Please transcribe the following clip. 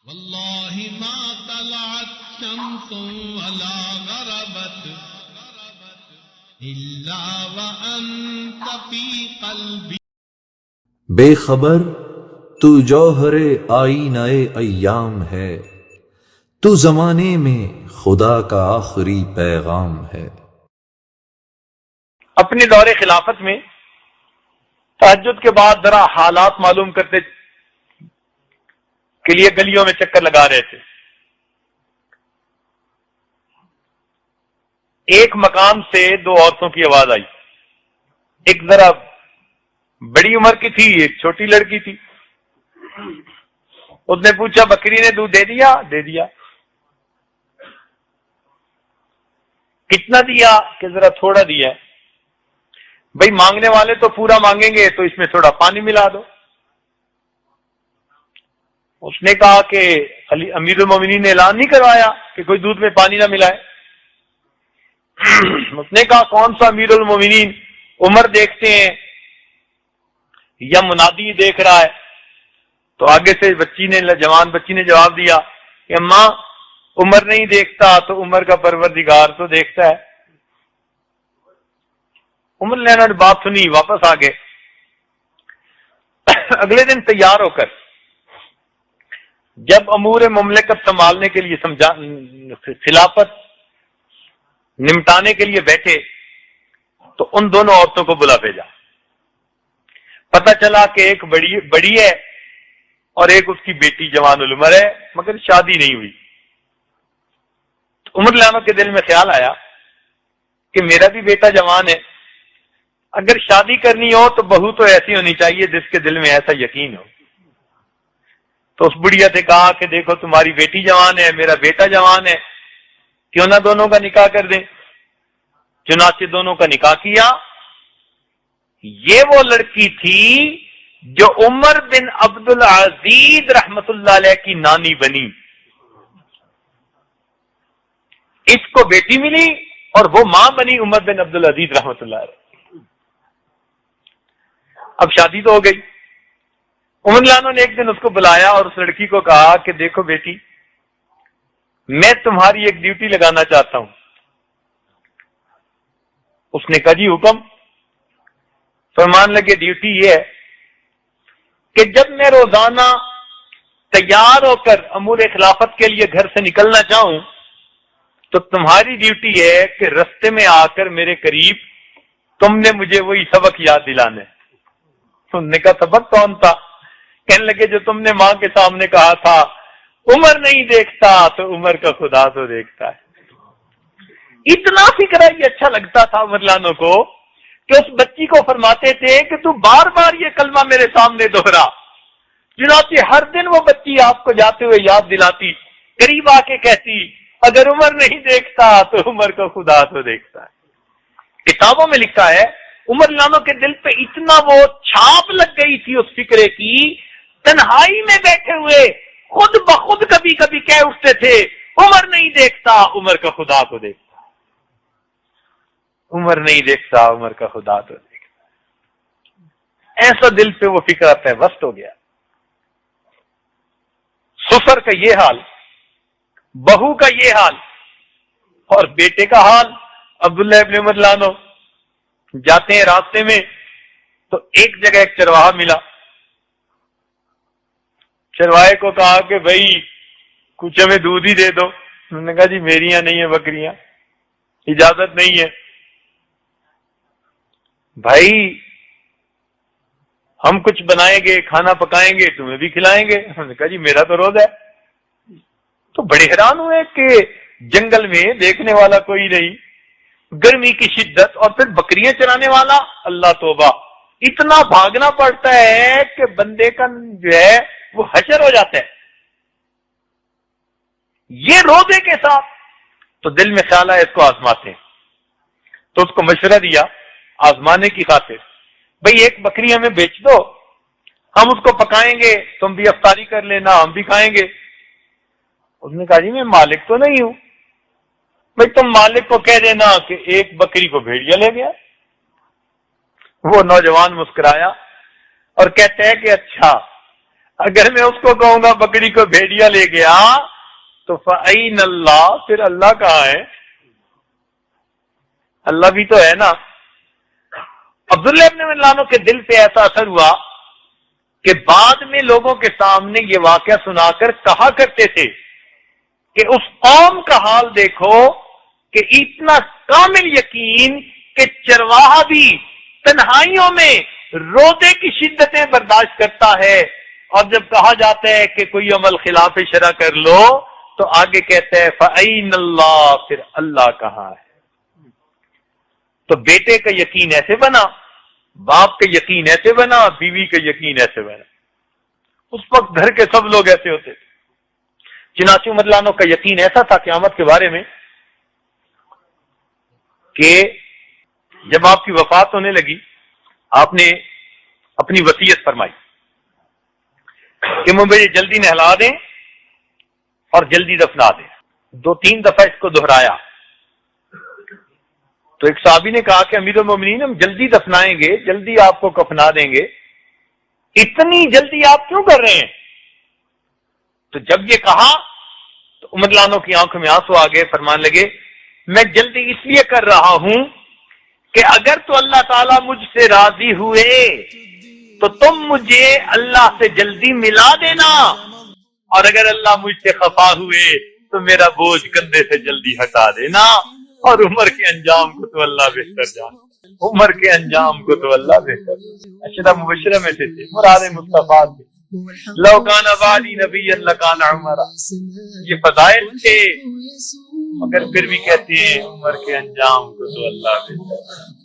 واللہ ما طلعت شمس ولا غربت الا وانت فی قلبی. بے خبر تو جوہر آئینہ ایام ہے، تو زمانے میں خدا کا آخری پیغام ہے. اپنے دور خلافت میں تہجد کے بعد ذرا حالات معلوم کرتے کے لیے گلیوں میں چکر لگا رہے تھے. ایک مقام سے دو عورتوں کی آواز آئی. ایک ذرا بڑی عمر کی تھی، ایک چھوٹی لڑکی تھی. اس نے پوچھا بکری نے دودھ دے دیا؟ دے دیا. کتنا دیا؟ کہ ذرا تھوڑا دیا. بھئی مانگنے والے تو پورا مانگیں گے تو اس میں تھوڑا پانی ملا دو. اس نے کہا کہ امیر المومنین نے اعلان نہیں کروایا کہ کوئی دودھ میں پانی نہ ملائے؟ اس نے کہا کون سا امیر المومنین، عمر دیکھتے ہیں یا منادی دیکھ رہا ہے؟ تو آگے سے جوان بچی نے جواب دیا کہ اماں عمر نہیں دیکھتا تو عمر کا پروردگار تو دیکھتا ہے. عمر لینا نے بات سنی، واپس آ گئے. اگلے دن تیار ہو کر جب امور مملکت سنبھالنے کے لیے خلافت نمٹانے کے لیے بیٹھے تو ان دونوں عورتوں کو بلا بھیجا. پتہ چلا کہ ایک بڑی ہے اور ایک اس کی بیٹی جوان العمر ہے، مگر شادی نہیں ہوئی. عمر لانو کے دل میں خیال آیا کہ میرا بھی بیٹا جوان ہے، اگر شادی کرنی ہو تو بہو تو ایسی ہونی چاہیے جس کے دل میں ایسا یقین ہو. تو اس بڑھیا سے کہا کہ دیکھو تمہاری بیٹی جوان ہے، میرا بیٹا جوان ہے، کیوں نہ دونوں کا نکاح کر دیں. چنانچہ دونوں کا نکاح کیا. یہ وہ لڑکی تھی جو عمر بن عبد العزیز رحمت اللہ علیہ کی نانی بنی. اس کو بیٹی ملی اور وہ ماں بنی عمر بن عبد العزیز رحمت اللہ علیہ. اب شادی تو ہو گئی. عمر لانو نے ایک دن اس کو بلایا اور اس لڑکی کو کہا کہ دیکھو بیٹی، میں تمہاری ایک ڈیوٹی لگانا چاہتا ہوں. اس نے کہا جی حکم. فرمان لگے ڈیوٹی یہ ہے کہ جب میں روزانہ تیار ہو کر امور خلافت کے لیے گھر سے نکلنا چاہوں تو تمہاری ڈیوٹی ہے کہ رستے میں آ کر میرے قریب تم نے مجھے وہی سبق یاد دلانا ہے. تم نے کہا سبق کون تھا؟ کہنے لگے جو تم نے ماں کے سامنے کہا تھا عمر نہیں دیکھتا تو عمر کا خدا تو دیکھتا ہے. اتنا فکرہ یہ اچھا لگتا تھا عمر لانو کو کہ اس بچی کو فرماتے تھے کہ تو بار بار یہ کلمہ میرے سامنے دوہرا. چنانچہ ہر دن وہ بچی آپ کو جاتے ہوئے یاد دلاتی، قریب آ کے کہتی اگر عمر نہیں دیکھتا تو عمر کا خدا تو دیکھتا ہے. کتابوں میں لکھا ہے عمر لانو کے دل پہ اتنا وہ چھاپ لگ گئی تھی اس فکرے کی، تنہائی میں بیٹھے ہوئے خود بخود کبھی کبھی کہہ اٹھتے تھے عمر نہیں دیکھتا عمر کا خدا تو دیکھتا. عمر نہیں دیکھتا عمر کا خدا تو دیکھتا. ایسا دل پہ وہ فکر پیوست ہو گیا. سسر کا یہ حال، بہو کا یہ حال، اور بیٹے کا حال. عبداللہ ابن عمر لانو جاتے ہیں راستے میں تو ایک جگہ ایک چرواہا ملا. چرواہے کو کہا کہ بھائی کچھ ہمیں دودھ ہی دے دو. انہوں نے کہا جی میری یہاں نہیں ہے بکریاں، اجازت نہیں ہے. بھائی ہم کچھ بنائیں گے، کھانا پکائیں گے، تمہیں بھی کھلائیں گے. انہوں نے کہا جی میرا تو روزہ ہے. تو بڑے حیران ہوئے کہ جنگل میں دیکھنے والا کوئی نہیں، گرمی کی شدت، اور پھر بکریاں چرانے والا. اللہ توبہ، اتنا بھاگنا پڑتا ہے کہ بندے کا جو ہے وہ حشر ہو جاتا ہے. یہ روزے کے ساتھ تو دل میں خیال ہے اس کو آزماتے ہیں. تو اس کو مشورہ دیا آزمانے کی خاطر، بھئی ایک بکری ہمیں بیچ دو، ہم اس کو پکائیں گے، تم بھی افطاری کر لینا، ہم بھی کھائیں گے. اس نے کہا جی میں مالک تو نہیں ہوں. بھئی تم مالک کو کہہ دینا کہ ایک بکری کو بھیڑیا لے گیا. وہ نوجوان مسکرایا اور کہتے ہیں کہ اچھا اگر میں اس کو کہوں گا بکری کو بھیڑیا لے گیا تو فَأَيْنَ اللَّهُ، پھر اللہ کہاں ہے؟ اللہ بھی تو ہے نا۔ عبداللہ ابن ملانو کے دل پہ ایسا اثر ہوا کہ بعد میں لوگوں کے سامنے یہ واقعہ سنا کر کہا کرتے تھے کہ اس قوم کا حال دیکھو کہ اتنا کامل یقین کہ چرواہا بھی تنہائیوں میں روزے کی شدتیں برداشت کرتا ہے، اور جب کہا جاتا ہے کہ کوئی عمل خلاف شرع کر لو تو آگے کہتا ہے فَأَيْنَ اللَّهُ، پھر اللہ کہاں ہے؟ تو بیٹے کا یقین ایسے بنا، باپ کا یقین ایسے بنا، بیوی کا یقین ایسے بنا۔ اس وقت گھر کے سب لوگ ایسے ہوتے تھے۔ چنانچہ عمر لانو کا یقین ایسا تھا قیامت کے بارے میں کہ جب آپ کی وفات ہونے لگی، آپ نے اپنی وصیت فرمائی کہ مجھے جلدی نہلا دیں اور جلدی دفنا دیں۔ 2-3 دفعہ اس کو دہرایا۔ تو ایک صحابی نے کہا کہ امیر المومنین، ہم جلدی دفنائیں گے، جلدی آپ کو کفنا دیں گے، اتنی جلدی آپ کیوں کر رہے ہیں؟ تو جب یہ کہا تو عمر لانو کی آنکھوں میں آنسو آ گئے، فرمان لگے میں جلدی اس لیے کر رہا ہوں کہ اگر تو اللہ تعالیٰ مجھ سے راضی ہوئے تو تم مجھے اللہ سے جلدی ملا دینا، اور اگر اللہ مجھ سے خفا ہوئے تو میرا بوجھ کندھے سے جلدی ہٹا دینا۔ اور عمر کے انجام کو تو اللہ بہتر جانے، عمر کے انجام کو تو اللہ بہتر جانے۔ اشرا مبشرہ میں سے تھے، مراد مصطفیٰ تھے، لو کان بعدی نبی لکان عمر، یہ فضائل تھے، مگر پھر بھی کہتے ہیں عمر کے انجام کو تو اللہ بہتر۔